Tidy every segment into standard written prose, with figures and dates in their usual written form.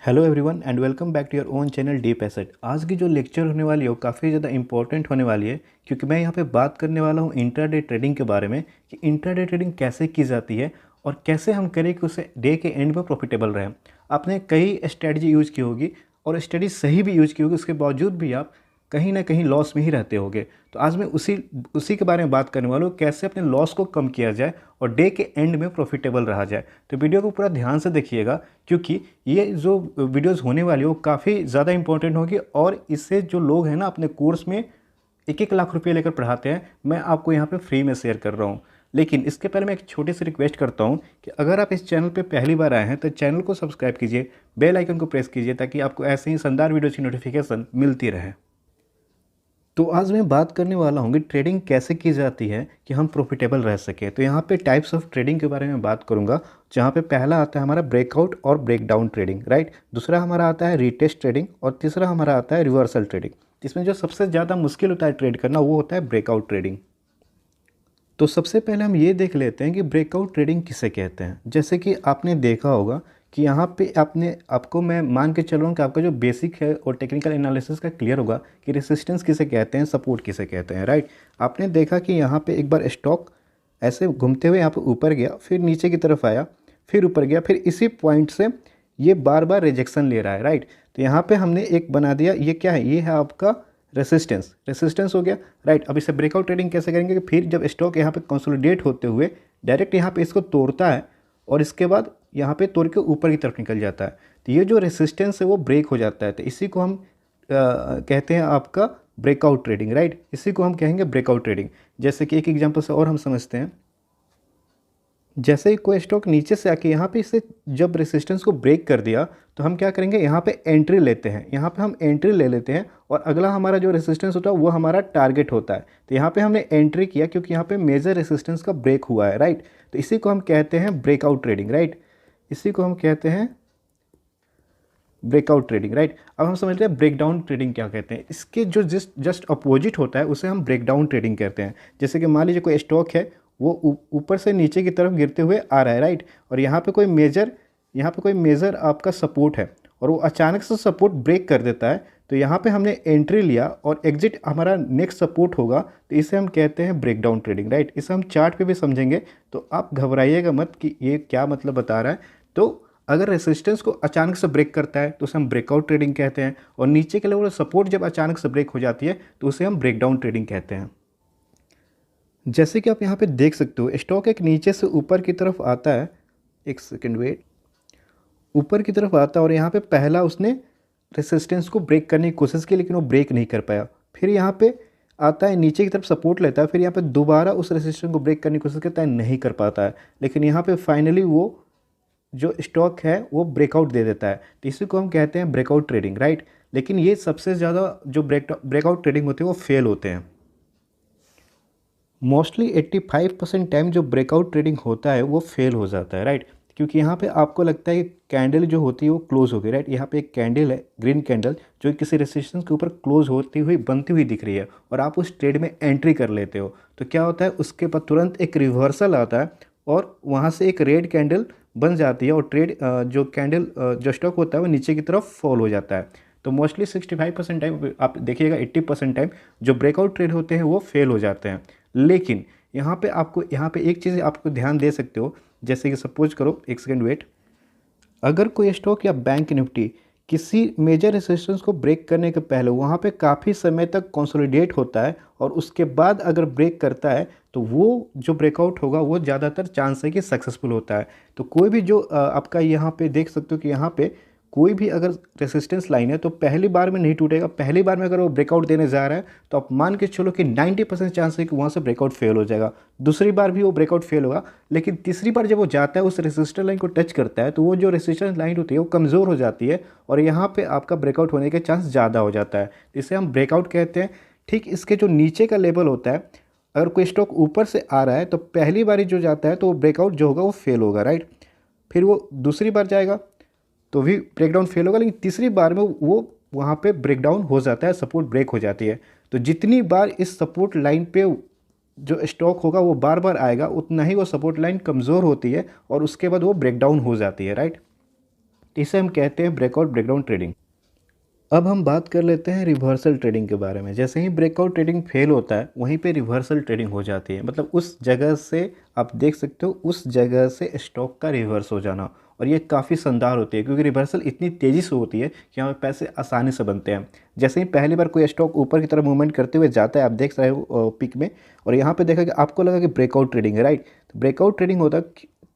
Hello everyone and welcome back to your own channel Deep Asset. आज की जो lecture होने वाली है वो काफ़ी ज़्यादा इंपॉर्टेंट होने वाली है, क्योंकि मैं यहाँ पे बात करने वाला हूँ इंट्राडे ट्रेडिंग के बारे में कि इंट्राडे ट्रेडिंग कैसे की जाती है और कैसे हम करें कि उसे डे के एंड में प्रॉफिटेबल रहे। आपने कई स्ट्रेटजी यूज़ की होगी और स्ट्रेटजी सही भी यूज़ की होगी, उसके बावजूद भी आप कहीं ना कहीं लॉस में ही रहते होगे। तो आज मैं उसी उसी के बारे में बात करने वाला हूँ, कैसे अपने लॉस को कम किया जाए और डे के एंड में प्रॉफिटेबल रहा जाए। तो वीडियो को पूरा ध्यान से देखिएगा, क्योंकि ये जो वीडियोस होने वाली है वो काफ़ी ज़्यादा इंपॉर्टेंट होगी और इससे जो लोग हैं ना अपने कोर्स में 1-1 लाख रुपये लेकर पढ़ाते हैं, मैं आपको यहाँ पे फ्री में शेयर कर रहा हूँ। लेकिन इसके पहले मैं एक छोटी सी रिक्वेस्ट करता हूँ कि अगर आप इस चैनल पे पहली बार आए हैं तो चैनल को सब्सक्राइब कीजिए, बेल आइकन को प्रेस कीजिए, ताकि आपको ऐसे ही शानदार वीडियोज़ की नोटिफिकेशन मिलती रहे। तो आज मैं बात करने वाला हूँ कि ट्रेडिंग कैसे की जाती है कि हम प्रॉफिटेबल रह सके। तो यहाँ पे टाइप्स ऑफ ट्रेडिंग के बारे में बात करूँगा, जहाँ पे पहला आता है हमारा ब्रेकआउट और ब्रेकडाउन ट्रेडिंग, राइट। दूसरा हमारा आता है रीटेस्ट ट्रेडिंग और तीसरा हमारा आता है रिवर्सल ट्रेडिंग। इसमें जो सबसे ज़्यादा मुश्किल होता है ट्रेड करना वो होता है ब्रेकआउट ट्रेडिंग। तो सबसे पहले हम ये देख लेते हैं कि ब्रेकआउट ट्रेडिंग किसे कहते हैं। जैसे कि आपने देखा होगा कि यहाँ पे आपको मैं मान के चल रहा हूँ कि आपका जो बेसिक है और टेक्निकल एनालिसिस का क्लियर होगा कि रेसिस्टेंस किसे कहते हैं, सपोर्ट किसे कहते हैं, राइट। आपने देखा कि यहाँ पे एक बार स्टॉक ऐसे घूमते हुए यहाँ पे ऊपर गया, फिर नीचे की तरफ आया, फिर ऊपर गया, फिर इसी पॉइंट से ये बार बार रिजेक्शन ले रहा है, राइट। तो यहाँ पे हमने एक बना दिया, ये क्या है, ये है आपका रेसिस्टेंस हो गया, राइट। अब इसे ब्रेकआउट ट्रेडिंग कैसे करेंगे कि फिर जब स्टॉक यहाँ पे कंसोलिडेट होते हुए डायरेक्ट यहाँ पे इसको तोड़ता है और इसके बाद यहाँ पे तोड़ के ऊपर की तरफ निकल जाता है, तो ये जो रेसिस्टेंस है वो ब्रेक हो जाता है। तो इसी को हम कहते हैं आपका ब्रेकआउट ट्रेडिंग, राइट। इसी को हम कहेंगे ब्रेकआउट ट्रेडिंग। जैसे कि एक एग्जांपल से और हम समझते हैं, जैसे ही कोई स्टॉक नीचे से आके यहाँ पे इसे जब रेसिस्टेंस को ब्रेक कर दिया, तो हम क्या करेंगे, यहाँ पे एंट्री लेते हैं, यहाँ पे हम एंट्री ले लेते हैं और अगला हमारा जो रेसिस्टेंस होता है वो हमारा टारगेट होता है। तो यहाँ पे हमने एंट्री किया क्योंकि यहाँ पे मेजर रेसिस्टेंस का ब्रेक हुआ है, राइट। तो इसी को हम कहते हैं ब्रेकआउट ट्रेडिंग, राइट। इसी को हम कहते हैं ब्रेकआउट ट्रेडिंग, राइट। अब हम समझते हैं ब्रेकडाउन ट्रेडिंग क्या कहते हैं। इसके जो जस्ट अपोजिट होता है उसे हम ब्रेकडाउन ट्रेडिंग कहते हैं। जैसे कि मान लीजिए कोई स्टॉक है, वो ऊपर से नीचे की तरफ गिरते हुए आ रहा है, राइट। और यहाँ पे कोई मेजर आपका सपोर्ट है और वो अचानक से सपोर्ट ब्रेक कर देता है, तो यहाँ पे हमने एंट्री लिया और एग्जिट हमारा नेक्स्ट सपोर्ट होगा, तो इसे हम कहते हैं ब्रेकडाउन ट्रेडिंग, राइट। इसे हम चार्ट पे भी समझेंगे, तो आप घबराइएगा मत कि ये क्या मतलब बता रहा है। तो अगर रेसिस्टेंस को अचानक से ब्रेक करता है तो उसे हम ब्रेकआउट ट्रेडिंग कहते हैं, और नीचे के लेवल सपोर्ट जब अचानक से ब्रेक हो जाती है तो उसे हम ब्रेकडाउन ट्रेडिंग कहते हैं। जैसे कि आप यहाँ पे देख सकते हो, स्टॉक एक नीचे से ऊपर की तरफ आता है, एक सेकेंड वेट, ऊपर की तरफ आता है और यहाँ पे पहला उसने रेसिस्टेंस को ब्रेक करने की कोशिश की, लेकिन वो ब्रेक नहीं कर पाया। फिर यहाँ पे आता है, नीचे की तरफ सपोर्ट लेता है, फिर यहाँ पे दोबारा उस रेसिस्टेंस को ब्रेक करने की कोशिश करता है, नहीं कर पाता है, लेकिन यहाँ पे फाइनली वो जो स्टॉक है वो ब्रेकआउट दे देता है। तो इसी को हम कहते हैं ब्रेकआउट ट्रेडिंग, राइट। लेकिन ये सबसे ज़्यादा जो ब्रेकआउट ट्रेडिंग होती है वो फेल होते हैं। मोस्टली 85% टाइम जो ब्रेकआउट ट्रेडिंग होता है वो फेल हो जाता है, राइट। क्योंकि यहाँ पे आपको लगता है कि कैंडल जो होती है वो क्लोज हो गई, राइट। यहाँ पे एक कैंडल है, ग्रीन कैंडल, जो किसी रेसिस्टेंस के ऊपर क्लोज होती हुई बनती हुई दिख रही है और आप उस ट्रेड में एंट्री कर लेते हो, तो क्या होता है, उसके बाद तुरंत एक रिवर्सल आता है और वहाँ से एक रेड कैंडल बन जाती है और ट्रेड जो स्टॉक होता है वो नीचे की तरफ फॉल हो जाता है। तो मोस्टली 65% टाइम आप देखिएगा, 80% टाइम जो ब्रेकआउट ट्रेड होते हैं वो फेल हो जाते हैं। लेकिन यहाँ पे एक चीज़ आपको ध्यान दे सकते हो, जैसे कि सपोज करो, एक सेकेंड वेट, अगर कोई स्टॉक या बैंक निफ्टी किसी मेजर रेसिस्टेंस को ब्रेक करने के पहले वहाँ पे काफ़ी समय तक कंसोलिडेट होता है और उसके बाद अगर ब्रेक करता है, तो वो जो ब्रेकआउट होगा वो ज़्यादातर चांस है कि सक्सेसफुल होता है। तो कोई भी जो आपका यहाँ पे देख सकते हो कि यहाँ पे कोई भी अगर रेसिस्टेंस लाइन है तो पहली बार में नहीं टूटेगा। पहली बार में अगर वो ब्रेकआउट देने जा रहा है तो आप मान के चलो कि 90% चांस है कि वहाँ से ब्रेकआउट फेल हो जाएगा। दूसरी बार भी वो ब्रेकआउट फेल होगा, लेकिन तीसरी बार जब वो जाता है उस रेसिस्टेंस लाइन को टच करता है, तो वो जो रेसिस्टेंस लाइन होती है वो कमज़ोर हो जाती है और यहाँ पर आपका ब्रेकआउट होने के चांस ज़्यादा हो जाता है। इसे हम ब्रेकआउट कहते हैं। ठीक इसके जो नीचे का लेवल होता है, अगर कोई स्टॉक ऊपर से आ रहा है तो पहली बार जो जाता है तो वो ब्रेकआउट जो होगा वो फेल होगा, राइट। फिर वो दूसरी बार जाएगा तो भी ब्रेकडाउन फेल होगा, लेकिन तीसरी बार में वो वहाँ पे ब्रेकडाउन हो जाता है, सपोर्ट ब्रेक हो जाती है। तो जितनी बार इस सपोर्ट लाइन पे जो स्टॉक होगा वो बार बार आएगा, उतना ही वो सपोर्ट लाइन कमज़ोर होती है और उसके बाद वो ब्रेकडाउन हो जाती है, राइट। तो इसे हम कहते हैं ब्रेकआउट ब्रेकडाउन ट्रेडिंग। अब हम बात कर लेते हैं रिवर्सल ट्रेडिंग के बारे में। जैसे ही ब्रेकआउट ट्रेडिंग फेल होता है वहीं पे रिवर्सल ट्रेडिंग हो जाती है, मतलब उस जगह से आप देख सकते हो उस जगह से स्टॉक का रिवर्स हो जाना। और ये काफ़ी शानदार होती है क्योंकि रिवर्सल इतनी तेज़ी से होती है कि हमें पैसे आसानी से बनते हैं। जैसे ही पहली बार कोई स्टॉक ऊपर की तरफ मूवमेंट करते हुए जाता है, आप देख रहे हो पिक में, और यहाँ पे देखा कि आपको लगा कि ब्रेकआउट ट्रेडिंग है, राइट। तो ब्रेकआउट ट्रेडिंग होता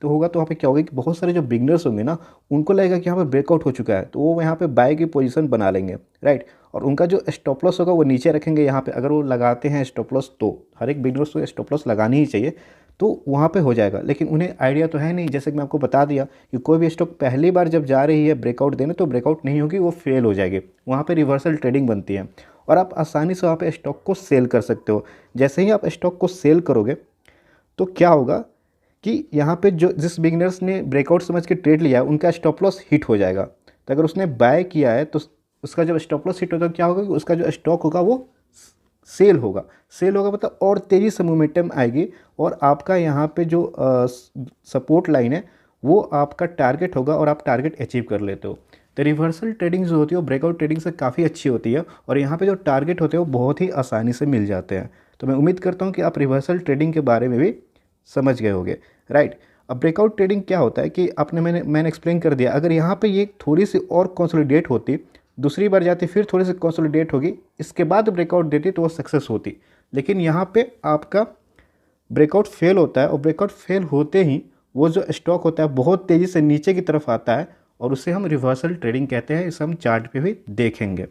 तो होगा तो वहाँ पे क्या होगा कि बहुत सारे जो बिगनर्स होंगे ना, उनको लगेगा कि यहाँ पे ब्रेकआउट हो चुका है, तो वो यहाँ पे बाय की पोजीशन बना लेंगे, राइट। और उनका जो स्टॉप लॉस होगा वो नीचे रखेंगे यहाँ पे। अगर वो लगाते हैं स्टॉप लॉस, तो हर एक बिगनर्स को स्टॉप लॉस लगानी ही चाहिए, तो वहाँ पे हो जाएगा। लेकिन उन्हें आइडिया तो है नहीं, जैसे कि मैं आपको बता दिया कि कोई भी स्टॉक पहली बार जब जा रही है ब्रेकआउट देने, तो ब्रेकआउट नहीं होगी, वो फेल हो जाएगी। वहाँ पे रिवर्सल ट्रेडिंग बनती है और आप आसानी से वहाँ पे स्टॉक को सेल कर सकते हो। जैसे ही आप स्टॉक को सेल करोगे तो क्या होगा कि यहाँ पे जो जिस बिगनर्स ने ब्रेकआउट समझ के ट्रेड लिया है उनका स्टॉप लॉस हिट हो जाएगा। तो अगर उसने बाय किया है तो उसका जब स्टॉप लॉस हिट होगा, क्या होगा कि उसका जो स्टॉक होगा वो सेल होगा। सेल होगा मतलब और तेज़ी से मोमेंटम आएगी और आपका यहाँ पे जो सपोर्ट लाइन है वो आपका टारगेट होगा और आप टारगेट अचीव कर लेते हो। तो रिवर्सल ट्रेडिंग जो होती है वो ब्रेकआउट ट्रेडिंग से काफ़ी अच्छी होती है और यहाँ पे जो टारगेट होते हैं वो बहुत ही आसानी से मिल जाते हैं। तो मैं उम्मीद करता हूँ कि आप रिवर्सल ट्रेडिंग के बारे में भी समझ गए होंगे, राइट। अब ब्रेकआउट ट्रेडिंग क्या होता है कि आपने मैंने एक्सप्लेन कर दिया। अगर यहाँ पे ये थोड़ी सी और कंसोलिडेट होती, दूसरी बार जाती, फिर थोड़ी सी कंसोलिडेट होगी, इसके बाद ब्रेकआउट देती तो वो सक्सेस होती। लेकिन यहाँ पे आपका ब्रेकआउट फेल होता है और ब्रेकआउट फेल होते ही वो जो स्टॉक होता है बहुत तेज़ी से नीचे की तरफ आता है और उसे हम रिवर्सल ट्रेडिंग कहते हैं। इसे हम चार्ट पे भी देखेंगे।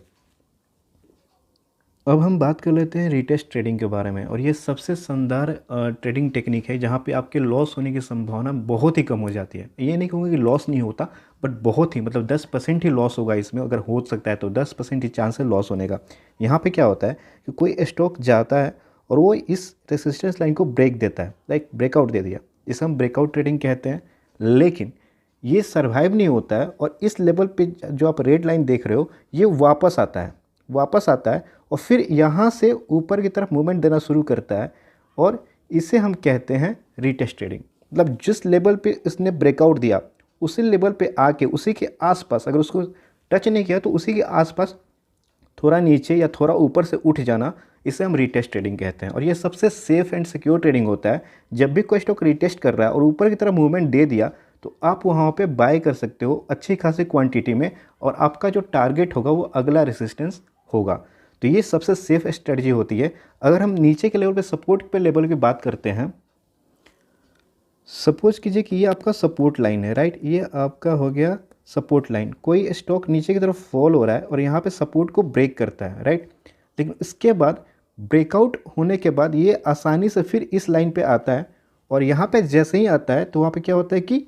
अब हम बात कर लेते हैं रीटेस्ट ट्रेडिंग के बारे में, और ये सबसे शानदार ट्रेडिंग टेक्निक है जहाँ पे आपके लॉस होने की संभावना बहुत ही कम हो जाती है। ये नहीं कहूँगा कि लॉस नहीं होता, बट बहुत ही, मतलब 10% ही लॉस होगा इसमें। अगर हो सकता है तो 10% ही चांस है लॉस होने का। यहाँ पे क्या होता है कि कोई स्टॉक जाता है और वो इस रेसिस्टेंस लाइन को ब्रेक देता है, लाइक ब्रेकआउट दे दिया, इसे हम ब्रेकआउट ट्रेडिंग कहते हैं। लेकिन ये सर्वाइव नहीं होता है और इस लेवल पे जो आप रेड लाइन देख रहे हो ये वापस आता है, वापस आता है और फिर यहाँ से ऊपर की तरफ मूवमेंट देना शुरू करता है और इसे हम कहते हैं रीटेस्ट ट्रेडिंग। मतलब जिस लेवल पे इसने ब्रेकआउट दिया उसी लेवल पे आके उसी के आसपास, अगर उसको टच नहीं किया तो उसी के आसपास थोड़ा नीचे या थोड़ा ऊपर से उठ जाना, इसे हम रीटेस्ट ट्रेडिंग कहते हैं। और ये सबसे सेफ एंड सिक्योर ट्रेडिंग होता है। जब भी कोई स्टॉक रीटेस्ट कर रहा है और ऊपर की तरफ मूवमेंट दे दिया तो आप वहाँ पे बाय कर सकते हो अच्छी खासी क्वांटिटी में और आपका जो टारगेट होगा वो अगला रेसिस्टेंस होगा। तो ये सबसे सेफ स्ट्रेटजी होती है। अगर हम नीचे के लेवल पे सपोर्ट पे लेवल की बात करते हैं, सपोज कीजिए कि ये आपका सपोर्ट लाइन है, राइट। ये आपका हो गया सपोर्ट लाइन। कोई स्टॉक नीचे की तरफ फॉल हो रहा है और यहाँ पे सपोर्ट को ब्रेक करता है, राइट। लेकिन इसके बाद ब्रेकआउट होने के बाद ये आसानी से फिर इस लाइन पे आता है और यहाँ पे जैसे ही आता है तो वहाँ पे क्या होता है कि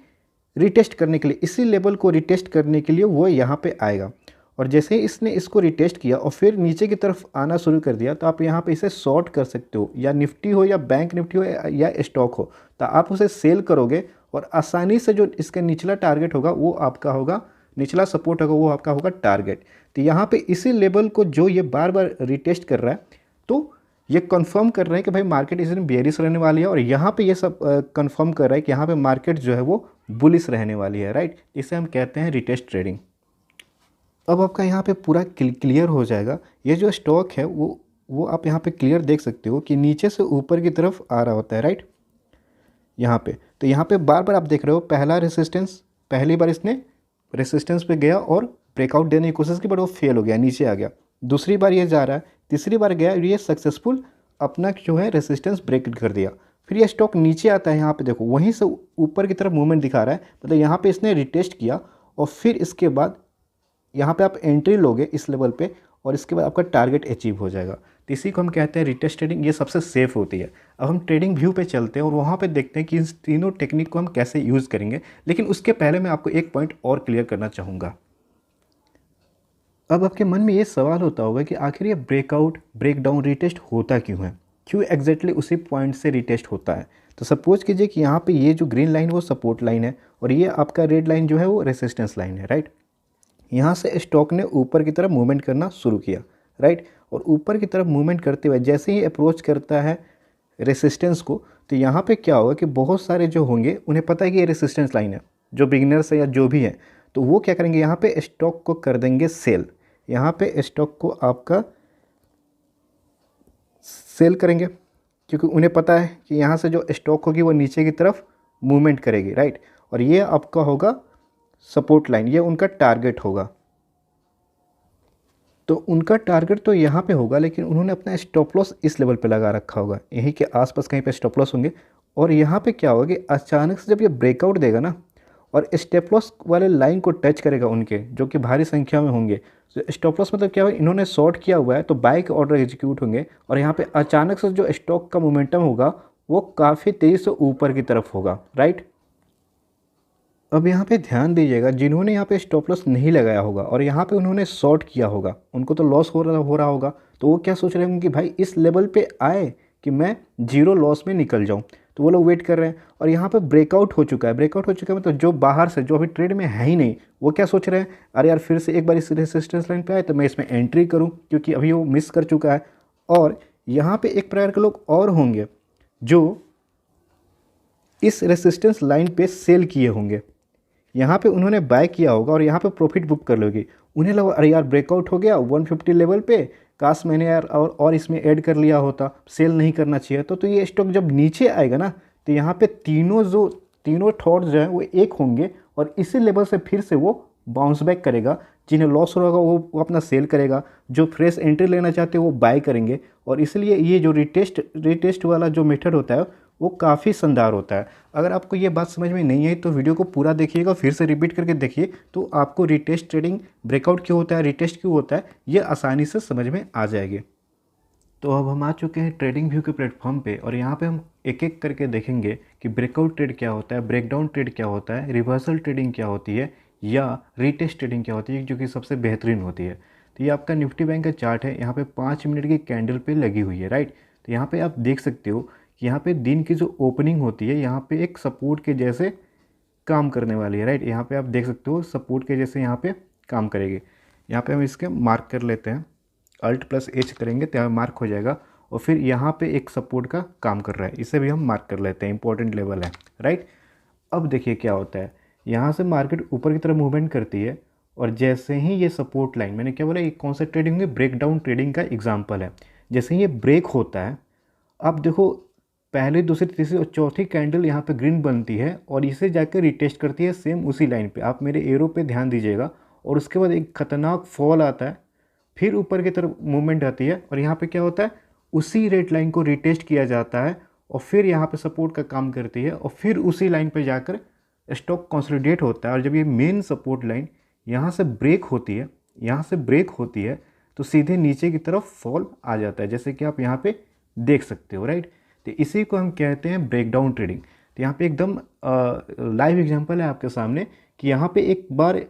रिटेस्ट करने के लिए, इसी लेवल को रिटेस्ट करने के लिए वो यहाँ पे आएगा। और जैसे ही इसने इसको रिटेस्ट किया और फिर नीचे की तरफ आना शुरू कर दिया तो आप यहाँ पे इसे शॉर्ट कर सकते हो, या निफ्टी हो या बैंक निफ्टी हो या स्टॉक हो, तो आप उसे सेल करोगे और आसानी से जो इसका निचला टारगेट होगा वो आपका होगा, निचला सपोर्ट होगा वो आपका होगा टारगेट। तो यहाँ पे इसी लेवल को जो ये बार बार रिटेस्ट कर रहा है तो ये कंफर्म कर रहे हैं कि भाई मार्केट इस दिन बेयरिश रहने वाली है और यहाँ पे ये सब कंफर्म कर रहा है कि यहाँ पे मार्केट जो है वो बुलिश रहने वाली है, राइट। इसे हम कहते हैं रिटेस्ट ट्रेडिंग। अब आपका यहाँ पे पूरा क्लियर हो जाएगा। ये जो स्टॉक है वो आप यहाँ पे क्लियर देख सकते हो कि नीचे से ऊपर की तरफ आ रहा होता है, राइट, यहाँ पे। तो यहाँ पे बार बार आप देख रहे हो पहला रेसिस्टेंस, पहली बार इसने रेसिस्टेंस पे गया और ब्रेकआउट देने की कोशिश की बट वो फेल हो गया, नीचे आ गया। दूसरी बार ये जा रहा है, तीसरी बार गया, ये सक्सेसफुल अपना जो है रेसिस्टेंस ब्रेक कर दिया। फिर ये स्टॉक नीचे आता है, यहाँ पे देखो वहीं से ऊपर की तरफ मूवमेंट दिखा रहा है, मतलब यहाँ पे इसने रिटेस्ट किया और फिर इसके बाद यहाँ पे आप एंट्री लोगे इस लेवल पे और इसके बाद आपका टारगेट अचीव हो जाएगा। तो इसी को हम कहते हैं रिटेस्ट ट्रेडिंग। ये सबसे सेफ होती है। अब हम ट्रेडिंग व्यू पे चलते हैं और वहाँ पे देखते हैं कि इन तीनों टेक्निक को हम कैसे यूज़ करेंगे। लेकिन उसके पहले मैं आपको एक पॉइंट और क्लियर करना चाहूँगा। अब आपके मन में ये सवाल होता होगा कि आखिर ये ब्रेकआउट ब्रेकडाउन रिटेस्ट होता क्यों है, क्यों एग्जैक्टली उसी पॉइंट से रिटेस्ट होता है। तो सपोज कीजिए कि यहाँ पे ये जो ग्रीन लाइन वो सपोर्ट लाइन है और ये आपका रेड लाइन जो है वो रेसिस्टेंस लाइन है, राइट। यहाँ से स्टॉक ने ऊपर की तरफ मूवमेंट करना शुरू किया, राइट। और ऊपर की तरफ मूवमेंट करते हुए जैसे ही अप्रोच करता है रेसिस्टेंस को, तो यहाँ पे क्या होगा कि बहुत सारे जो होंगे उन्हें पता है कि ये रेसिस्टेंस लाइन है, जो बिगिनर्स है या जो भी है, तो वो क्या करेंगे, यहाँ पे स्टॉक को कर देंगे सेल, यहाँ पे स्टॉक को आपका सेल करेंगे, क्योंकि उन्हें पता है कि यहाँ से जो स्टॉक होगी वो नीचे की तरफ मूवमेंट करेगी, राइट। और ये आपका होगा सपोर्ट लाइन, ये उनका टारगेट होगा। तो उनका टारगेट तो यहाँ पे होगा, लेकिन उन्होंने अपना स्टॉप लॉस इस लेवल पे लगा रखा होगा, यहीं के आसपास कहीं पे स्टॉप लॉस होंगे। और यहाँ पे क्या होगा कि अचानक से जब ये ब्रेकआउट देगा ना और स्टॉप लॉस वाले लाइन को टच करेगा उनके, जो कि भारी संख्या में होंगे, तो स्टॉप लॉस मतलब क्या होगा, इन्होंने शॉर्ट किया हुआ है तो बाय के ऑर्डर एग्जीक्यूट होंगे, और यहाँ पे अचानक से जो स्टॉक का मोमेंटम होगा वो काफ़ी तेज़ी से ऊपर की तरफ होगा, राइट। अब यहाँ पे ध्यान दीजिएगा, जिन्होंने यहाँ पे स्टॉप लॉस नहीं लगाया होगा और यहाँ पे उन्होंने शॉर्ट किया होगा, उनको तो लॉस हो रहा होगा, तो वो क्या सोच रहे होंगे कि भाई इस लेवल पे आए कि मैं जीरो लॉस में निकल जाऊँ, तो वो लोग वेट कर रहे हैं। और यहाँ पे ब्रेकआउट हो चुका है, ब्रेकआउट हो चुका है, मतलब जो बाहर से, जो अभी ट्रेड में है ही नहीं, वो क्या सोच रहे हैं, अरे यार फिर से एक बार इस रेसिस्टेंस लाइन पे आए तो मैं इसमें एंट्री करूँ, क्योंकि अभी वो मिस कर चुका है। और यहाँ पे एक प्रकार के लोग और होंगे जो इस रेसिस्टेंस लाइन पे सेल किए होंगे, यहाँ पे उन्होंने बाय किया होगा और यहाँ पे प्रॉफिट बुक कर लोगे। उन्हें लगा अरे यार ब्रेकआउट हो गया 150 लेवल पे, काश मैंने यार और इसमें ऐड कर लिया होता, सेल नहीं करना चाहिए। तो ये स्टॉक जब नीचे आएगा ना, तो यहाँ पे तीनों थॉट्स जो हैं वो एक होंगे, और इसी लेवल से फिर से वो बाउंस बैक करेगा। जिन्हें लॉस हो होगा वो अपना सेल करेगा, जो फ्रेश एंट्री लेना चाहते हैं वो बाय करेंगे। और इसलिए ये जो रिटेस्ट वाला जो मेथड होता है वो काफ़ी शानदार होता है। अगर आपको ये बात समझ में नहीं आई तो वीडियो को पूरा देखिएगा, फिर से रिपीट करके देखिए, तो आपको रिटेस्ट ट्रेडिंग, ब्रेकआउट क्यों होता है, रिटेस्ट क्यों होता है, ये आसानी से समझ में आ जाएगी। तो अब हम आ चुके हैं ट्रेडिंग व्यू के प्लेटफॉर्म पे, और यहाँ पे हम एक एक करके देखेंगे कि ब्रेकआउट ट्रेड क्या होता है, ब्रेकडाउन ट्रेड क्या होता है, रिवर्सल ट्रेडिंग क्या होती है, या रिटेस्ट ट्रेडिंग क्या होती है, जो कि सबसे बेहतरीन होती है। तो ये आपका निफ्टी बैंक का चार्ट है, यहाँ पे 5 मिनट की कैंडल पे लगी हुई है, राइट। तो यहाँ पे आप देख सकते हो कि यहाँ पे दिन की जो ओपनिंग होती है, यहाँ पे एक सपोर्ट के जैसे काम करने वाली है, राइट। यहाँ पे आप देख सकते हो सपोर्ट के जैसे यहाँ पे काम करेगी। यहाँ पे हम इसके मार्क कर लेते हैं, Alt+H करेंगे तो यहाँ मार्क हो जाएगा। और फिर यहाँ पे एक सपोर्ट का काम कर रहा है, इसे भी हम मार्क कर लेते हैं, इंपॉर्टेंट लेवल है, राइट। अब देखिए क्या होता है, यहाँ से मार्केट ऊपर की तरफ मूवमेंट करती है, और जैसे ही ये सपोर्ट लाइन, मैंने क्या बोला, एक कौन सा ट्रेडिंग है, ब्रेकडाउन ट्रेडिंग का एग्जाम्पल है। जैसे ही ये ब्रेक होता है, अब देखो पहली, दूसरी, तीसरी और चौथी कैंडल यहाँ पे ग्रीन बनती है, और इसे जाकर रिटेस्ट करती है सेम उसी लाइन पे। आप मेरे एरो पे ध्यान दीजिएगा। और उसके बाद एक खतरनाक फॉल आता है, फिर ऊपर की तरफ मूवमेंट आती है, और यहाँ पे क्या होता है, उसी रेड लाइन को रिटेस्ट किया जाता है, और फिर यहाँ पे सपोर्ट का काम करती है, और फिर उसी लाइन पे जाकर स्टॉक कंसोलिडेट होता है। और जब ये मेन सपोर्ट लाइन यहाँ से ब्रेक होती है, यहाँ से ब्रेक होती है, तो सीधे नीचे की तरफ फॉल आ जाता है, जैसे कि आप यहाँ पे देख सकते हो, राइट। तो इसी को हम कहते हैं ब्रेकडाउन ट्रेडिंग। तो यहाँ पे एकदम लाइव एग्जांपल है आपके सामने कि यहाँ पे एक बार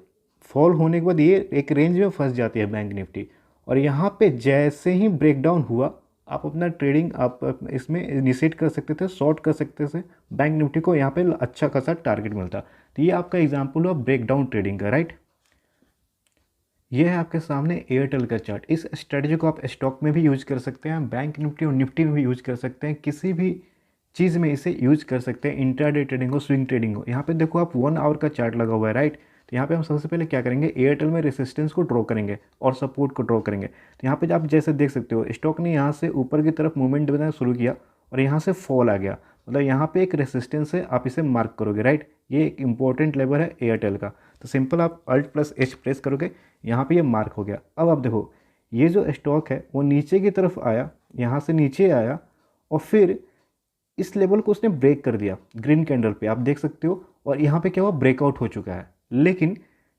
फॉल होने के बाद ये एक रेंज में फंस जाती है बैंक निफ्टी, और यहाँ पे जैसे ही ब्रेकडाउन हुआ, आप अपना ट्रेडिंग आप इसमें इनिशिएट कर सकते थे, शॉर्ट कर सकते थे बैंक निफ्टी को, यहाँ पे अच्छा खासा टारगेट मिलता। तो ये आपका एग्जाम्पल हुआ ब्रेकडाउन ट्रेडिंग का, राइट। ये है आपके सामने एयरटेल का चार्ट। इस स्ट्रेटजी को आप स्टॉक में भी यूज कर सकते हैं, बैंक निफ्टी और निफ्टी में भी यूज कर सकते हैं, किसी भी चीज़ में इसे यूज कर सकते हैं, इंट्राडे ट्रेडिंग हो, स्विंग ट्रेडिंग हो। यहाँ पे देखो आप 1 आवर का चार्ट लगा हुआ है, राइट। तो यहाँ पे हम सबसे पहले क्या करेंगे, एयरटेल में रेसिस्टेंस को ड्रॉ करेंगे और सपोर्ट को ड्रॉ करेंगे। तो यहाँ पे आप जैसे देख सकते हो, स्टॉक ने यहाँ से ऊपर की तरफ मूवमेंट बनाना शुरू किया, और यहाँ से फॉल आ गया, मतलब यहाँ पे एक रेसिस्टेंस है, आप इसे मार्क करोगे, राइट। ये एक इंपॉर्टेंट लेवल है एयरटेल का। तो सिंपल आप Alt+H प्रेस करोगे, यहाँ पे ये मार्क हो गया। अब आप देखो, ये जो स्टॉक है वो नीचे की तरफ आया, यहाँ से नीचे आया, और फिर इस लेवल को उसने ब्रेक कर दिया ग्रीन कैंडल पे, आप देख सकते हो। और यहाँ पे क्या हुआ, ब्रेकआउट हो चुका है। लेकिन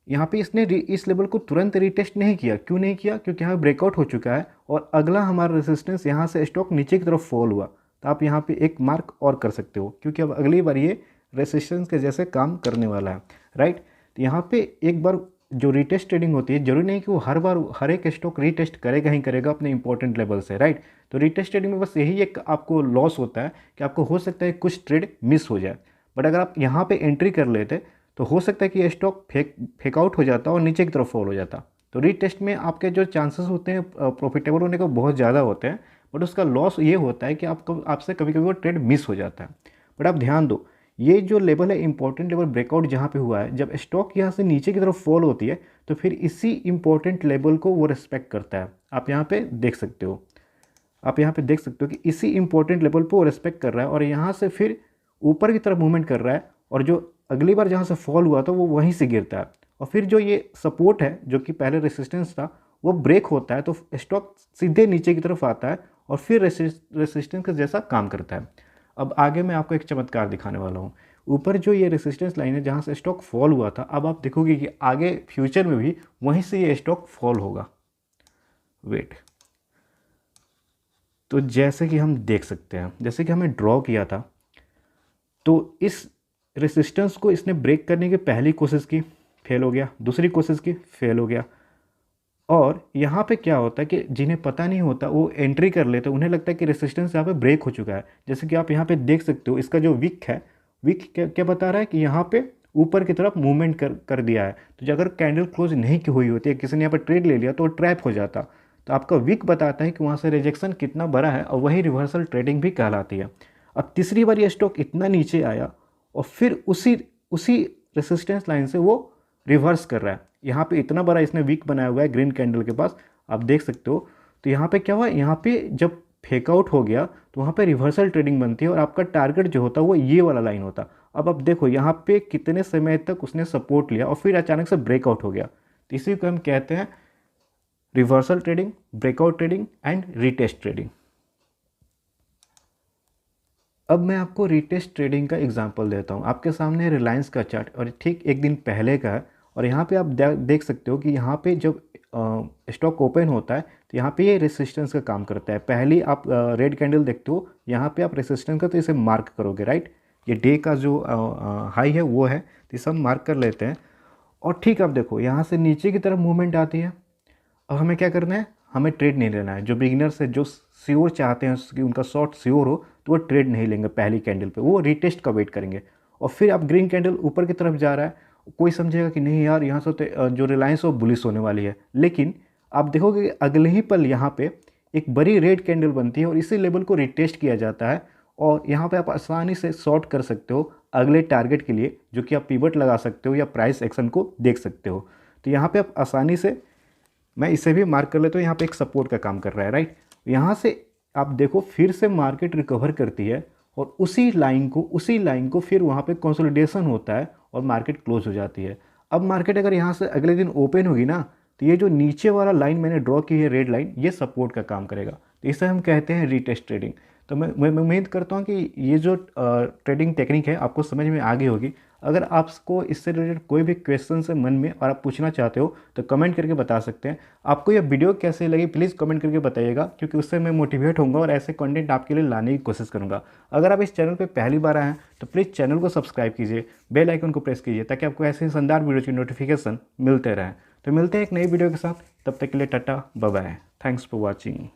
यहाँ पे इसने इस लेवल को तुरंत रिटेस्ट नहीं किया। क्यों नहीं किया, क्योंकि यहाँ ब्रेकआउट हो चुका है, और अगला हमारा रेसिस्टेंस यहाँ से स्टॉक नीचे की तरफ फॉल हुआ। तो आप यहाँ पे एक मार्क और कर सकते हो, क्योंकि अब अगली बार ये रेसिस्टेंस के जैसे काम करने वाला है, राइट। तो यहाँ पे एक बार जो रिटेस्ट ट्रेडिंग होती है, जरूरी नहीं कि वो हर बार हर एक स्टॉक रिटेस्ट करेगा ही करेगा अपने इंपॉर्टेंट लेवल से, राइट। तो रिटेस्ट ट्रेडिंग में बस यही एक आपको लॉस होता है कि आपको हो सकता है कुछ ट्रेड मिस हो जाए, बट अगर आप यहाँ पे एंट्री कर लेते तो हो सकता है कि ये स्टॉक फेक आउट हो जाता और नीचे की तरफ फॉल हो जाता। तो रीटेस्ट में आपके जो चांसेस होते हैं प्रॉफिटेबल होने के बहुत ज़्यादा होते हैं, बट उसका लॉस ये होता है कि आपसे कभी कभी वो ट्रेड मिस हो जाता है। बट आप ध्यान दो, ये जो लेवल है इंपॉर्टेंट लेवल ब्रेकआउट जहाँ पे हुआ है, जब स्टॉक यहाँ से नीचे की तरफ फॉल होती है तो फिर इसी इंपॉर्टेंट लेवल को वो रिस्पेक्ट करता है। आप यहाँ पे देख सकते हो, आप यहाँ पे देख सकते हो कि इसी इंपॉर्टेंट लेवल पे वो रिस्पेक्ट कर रहा है और यहाँ से फिर ऊपर की तरफ मूवमेंट कर रहा है, और जो अगली बार जहाँ से फॉल हुआ था वो वहीं से गिरता है, और फिर जो ये सपोर्ट है जो कि पहले रेसिस्टेंस था वो ब्रेक होता है तो स्टॉक सीधे नीचे की तरफ आता है और फिर रेसिस्टेंस का जैसा काम करता है। अब आगे मैं आपको एक चमत्कार दिखाने वाला हूँ। ऊपर जो ये रेसिस्टेंस लाइन है जहाँ से स्टॉक फॉल हुआ था, अब आप देखोगे कि आगे फ्यूचर में भी वहीं से ये स्टॉक फॉल होगा। वेट, तो जैसे कि हम देख सकते हैं, जैसे कि हमें ड्रॉ किया था, तो इस रेसिस्टेंस को इसने ब्रेक करने की पहली कोशिश की, फेल हो गया, दूसरी कोशिश की, फेल हो गया। और यहाँ पे क्या होता है कि जिन्हें पता नहीं होता वो एंट्री कर लेते, उन्हें लगता है कि रेसिस्टेंस यहाँ पे ब्रेक हो चुका है। जैसे कि आप यहाँ पे देख सकते हो, इसका जो विक है, विक क्या क्या बता रहा है कि यहाँ पे ऊपर की तरफ मूवमेंट कर दिया है। तो जो अगर कैंडल क्लोज नहीं की हुई होती है, किसी ने यहाँ पर ट्रेड ले लिया तो वो ट्रैप हो जाता। तो आपका विक बताता है कि वहाँ से रिजेक्शन कितना बड़ा है, और वही रिवर्सल ट्रेडिंग भी कहलाती है। अब तीसरी बार ये स्टॉक इतना नीचे आया और फिर उसी रेसिस्टेंस लाइन से वो रिवर्स कर रहा है। यहाँ पे इतना बड़ा इसने वीक बनाया हुआ है ग्रीन कैंडल के पास, आप देख सकते हो। तो यहाँ पे क्या हुआ, यहाँ पे जब फेक आउट हो गया तो वहाँ पे रिवर्सल ट्रेडिंग बनती है और आपका टारगेट जो होता है वो ये वाला लाइन होता। अब आप देखो यहाँ पे कितने समय तक उसने सपोर्ट लिया और फिर अचानक से ब्रेकआउट हो गया। तो इसी को हम कहते हैं reversal trading, breakout trading and retest trading. अब मैं आपको रीटेस्ट ट्रेडिंग का एग्जांपल देता हूँ। आपके सामने रिलायंस का चार्ट और ठीक एक दिन पहले का है, और यहाँ पे आप देख सकते हो कि यहाँ पे जब स्टॉक ओपन होता है तो यहाँ पे ये रेसिस्टेंस का काम करता है। पहली आप रेड कैंडल देखते हो, यहाँ पे आप रेसिस्टेंस का तो इसे मार्क करोगे, राइट। ये डे का जो हाई है वो है, तो इसे हम मार्क कर लेते हैं। और ठीक आप देखो यहाँ से नीचे की तरफ मूवमेंट आती है। अब हमें क्या करना है, हमें ट्रेड नहीं लेना है। जो बिगिनर्स है, जो श्योर चाहते हैं कि उनका शॉर्ट श्योर हो, तो वो ट्रेड नहीं लेंगे पहली कैंडल पे, वो रीटेस्ट का वेट करेंगे। और फिर अब ग्रीन कैंडल ऊपर की तरफ जा रहा है, कोई समझेगा कि नहीं यार यहाँ से तो जो रिलायंस वो बुलिश होने वाली है, लेकिन आप देखोगे कि अगले ही पल यहाँ पे एक बड़ी रेड कैंडल बनती है और इसी लेवल को रिटेस्ट किया जाता है। और यहाँ पे आप आसानी से शॉर्ट कर सकते हो अगले टारगेट के लिए, जो कि आप पिवट लगा सकते हो या प्राइस एक्शन को देख सकते हो। तो यहाँ पे आप आसानी से, मैं इसे भी मार्क कर लेता हूँ, यहाँ पे एक सपोर्ट का काम कर रहा है, राइट। यहाँ से आप देखो फिर से मार्केट रिकवर करती है और उसी लाइन को फिर वहाँ पे कंसोलिडेशन होता है और मार्केट क्लोज हो जाती है। अब मार्केट अगर यहाँ से अगले दिन ओपन होगी ना, तो ये जो नीचे वाला लाइन मैंने ड्रॉ की है, रेड लाइन, ये सपोर्ट का काम करेगा। तो इसे हम कहते हैं रीटेस्ट ट्रेडिंग। तो मैं उम्मीद करता हूँ कि ये जो ट्रेडिंग टेक्निक है आपको समझ में आ गई होगी। अगर आपको इससे रिलेटेड कोई भी क्वेश्चन है मन में और आप पूछना चाहते हो तो कमेंट करके बता सकते हैं। आपको यह वीडियो कैसे लगी प्लीज़ कमेंट करके बताइएगा, क्योंकि उससे मैं मोटिवेट होऊंगा और ऐसे कंटेंट आपके लिए लाने की कोशिश करूंगा। अगर आप इस चैनल पे पहली बार आए हैं तो प्लीज़ चैनल को सब्सक्राइब कीजिए, बेल आइकन को प्रेस कीजिए, ताकि आपको ऐसे शानदार वीडियो की नोटिफिकेशन मिलते रहें। तो मिलते हैं एक नई वीडियो के साथ, तब तक के लिए tata bye bye, thanks for watching.